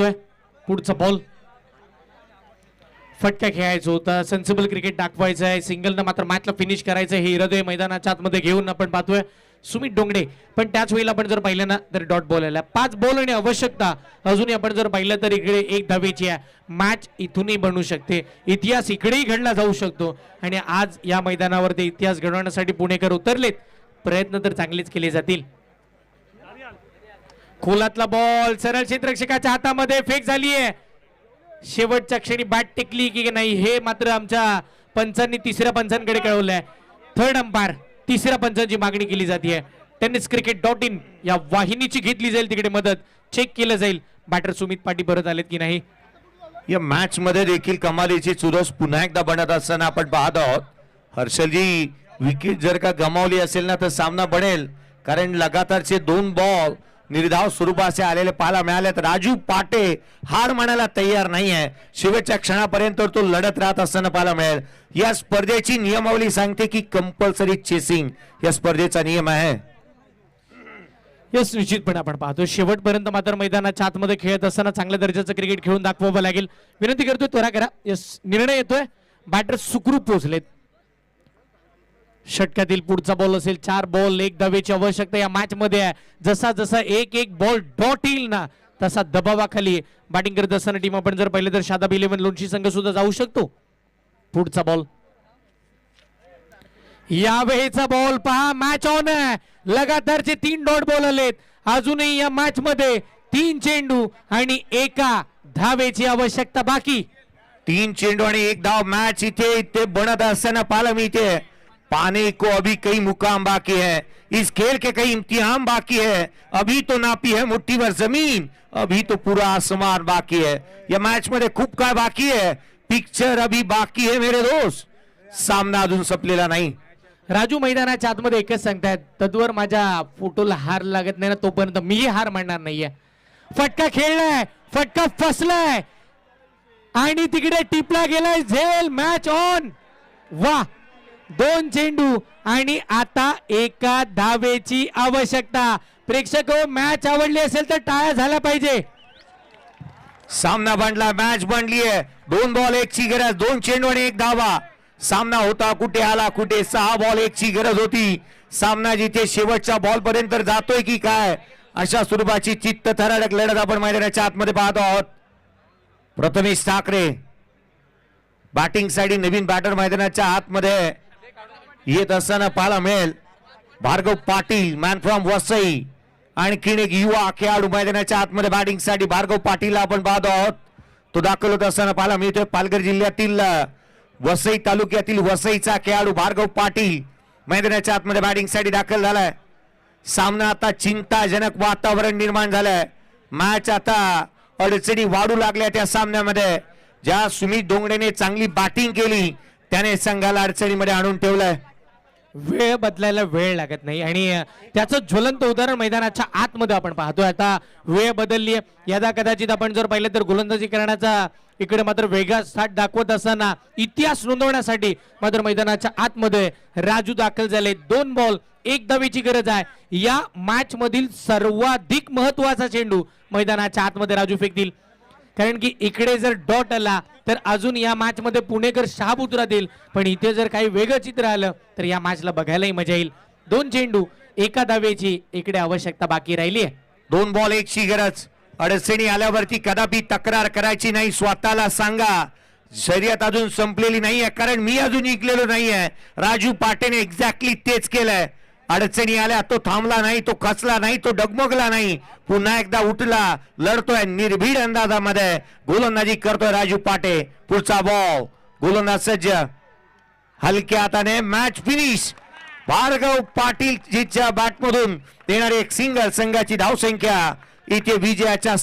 पाहतोय पुढचा बॉल फटका खेळायचा होता, सेन्सिबल क्रिकेट दाखवायचं आहे, सिंगलनं मात्र मॅचला फिनिश करायचं हे हृदय मैदानाच्या आतमध्ये घेऊन आपण पाहतोय सुमित डोंगडे. पण त्याच वेळेला आपण जर पाहिलं ना तर डॉट बॉल आला, 5 बॉल आणि आवश्यकता अजूनही आपण जर पाहिलं तर इकडे 1 धावेची आहे. मॅच इथूनही बनू शकते, इतिहास इकडेही घडला जाऊ शकतो आणि आज या मैदानावर ते इतिहास घडवण्यासाठी पुणेकर उतरलेत. प्रयत्न तर चांगलेच केले जातील. खोलातला बॉल सरळ क्षेत्ररक्षकाच्या हातामध्ये फेक झाली आहे. शेवटच्या क्षणी बॅट टेकली की नाही हे मात्र आमच्या पंचांनी तिसऱ्या पंचांकडे कळवलंय. थर्ड अंपायर तिसऱ्या पंचांची मागणी केली जाते. tenniscricket.in या वाहिनीची घेतली जाईल तिकडे मदत, चेक केलं जाईल बॅटर सुमित पाटी परत आलेत की नाही. या मॅच मध्ये देखील कमालीची चुरस पुन्हा एकदा बनत असताना आपण पाहत आहोत. हर्षलजी विकेट जर का गमावली असेल ना तर सामना बनेल, कारण लगातारचे 2 बॉल निर्धाव स्वरूपाचे आलेले पाहायला मिळाले. तर राजू पाटे हार मानायला तयार नाही आहे, शेवटच्या क्षणापर्यंत तो लढत राहत असताना पाहायला मिळेल. या स्पर्धेची नियमावली सांगते की कंपल्सरी चेसिंग या स्पर्धेचा नियम आहे. यस, निश्चितपणे आपण पाहतो शेवटपर्यंत मात्र मैदानाच्या आतमध्ये खेळत असताना चांगल्या दर्जाचं क्रिकेट खेळून दाखवावं लागेल. विनंती करतोय त्वरा करा. यस, निर्णय येतोय, बॅटर सुखरूप पोहोचलेत. षटकातील पुढचा बॉल असेल, 4 बॉल 1 धावेची आवश्यकता या मॅच मध्ये आहे. जसा जसा एक बॉल डॉट येईल ना तसा दबावाखाली बॅटिंग करत असताना टीम आपण जर पाहिलं तर शादाब 11 लोणची संघ सुद्धा जाऊ शकतो. पुढचा बॉल, यावेळीचा बॉल पहा, मॅच ऑन आहे. लगातारचे 3 डॉट बॉल आलेत. अजूनही या मॅच मध्ये 3 चेंडू आणि 1 धावेची आवश्यकता बाकी. 3 चेंडू आणि 1 धाव मॅच इथे बनत असताना पाहायला मिळते. पाने को अभी कई मुकाम बाकी है, इस खेल के कई इम्तिहान बाकी है. अभी तो नापी है मुट्ठी भर जमीन, अभी तो पूरा आसमान बाकी है. या मैच मध्ये खूप काय बाकी है, पिक्चर अभी बाकी है मेरे दोस्त. सामना अजून संपलेला नाही. राजू मैदानाच्या आतमध्ये एकच सांगतायत, तद्वर माझ्या फोटोला हार लागत नाही ना तोपर्यंत मीही हार मानणार नाहीये. फटका खेळलाय, फटका फसलाय आणि तिकडे टिपला गेलाय झेल. Match on. वा, 2 चेंडू आणि आता 1 धावेची आवश्यकता. प्रेक्षक हो, मॅच आवडली असेल तर टाळ्या झाल्या पाहिजे. सामना बनला, मॅच बनली आहे. 2 बॉल 1 ची गरज, 2 चेंडू आणि 1 धावा. सामना होता कुठे आला कुठे. 6 बॉल 1 ची गरज होती. सामना जिथे शेवटच्या बॉल पर्यंत जातोय की काय अशा स्वरूपाची चित्तथरारक लढत आपण मैदानाच्या आतमध्ये पाहतो आहोत. प्रथमेश ठाकरे बॅटिंग साठी नवीन बॅटर मैदानाच्या आतमध्ये येत असताना पाहायला मिळेल. भार्गव पाटील मॅन फ्रॉम वसई, आणखीन एक युवा खेळाडू मैदानाच्या आतमध्ये बॅटिंग साठी भार्गव पाटील आपण पाहतो आहोत. तो दाखल होत असताना पाहायला मिळतोय. पालघर जिल्ह्यातील वसई तालुक्यातील वसईचा खेळाडू भार्गव पाटील मैदानाच्या आतमध्ये बॅटिंग साठी दाखल झालाय. सामना आता चिंताजनक वातावरण निर्माण झालंय. मॅच आता अडचणी वाढू लागल्या त्या सामन्यामध्ये. ज्या सुमित डोंगडेने चांगली बॅटिंग केली त्याने संघाला अडचणीमध्ये आणून ठेवलंय. वेळ बदलायला वेळ लागत नाही आणि त्याचं ज्वलंत उदाहरण मैदानाच्या आतमध्ये आपण पाहतोय. आता वेळ बदलली आहे. यदा कदाचित आपण जर पाहिलं तर गोलंदाजी करण्याचा इकडे मात्र वेगळा थाट दाखवत असताना इतिहास नोंदवण्यासाठी मात्र मैदानाच्या आतमध्ये राजू दाखल झाले. 2 बॉल 1 धावेची गरज आहे. या मॅच मधील सर्वाधिक महत्वाचा चेंडू मैदानाच्या आतमध्ये राजू फेकतील, कारण की इकडे जर डॉट आला तर अजून या मॅच मध्ये पुणेकर शाबूत राहतील. पण इथे जर काही वेगळं चित्र आलं तर या मॅचला बघायलाही मजा येईल. 2 चेंडू 1 धावेची इकडे आवश्यकता बाकी राहिली आहे. 2 बॉल 1 ची गरज. अडचणी आल्यावरती कदापि तक्रार करायची नाही. स्वतःला सांगा शर्यत अजून संपलेली नाहीये, कारण मी अजून जिंकलेलो नाहीये. राजू पाटेने एक्झॅक्टली तेच केलंय. अडचणी आल्या, तो थांबला नाही, तो खचला नाही, तो डगमगला नाही. पुन्हा एकदा उठला, लढतोय निर्भीड अंदाजामध्ये. गोलंदाजी करतोय राजू पाटे. पुढचा बॉल, गोलंदाज सज्ज, हलक्या हाताने मॅच फिनिश. भार्गव पाटील जीच्या बॅटमधून देणारे एक सिंगल. संघाची धावसंख्या इथे विजयाच्या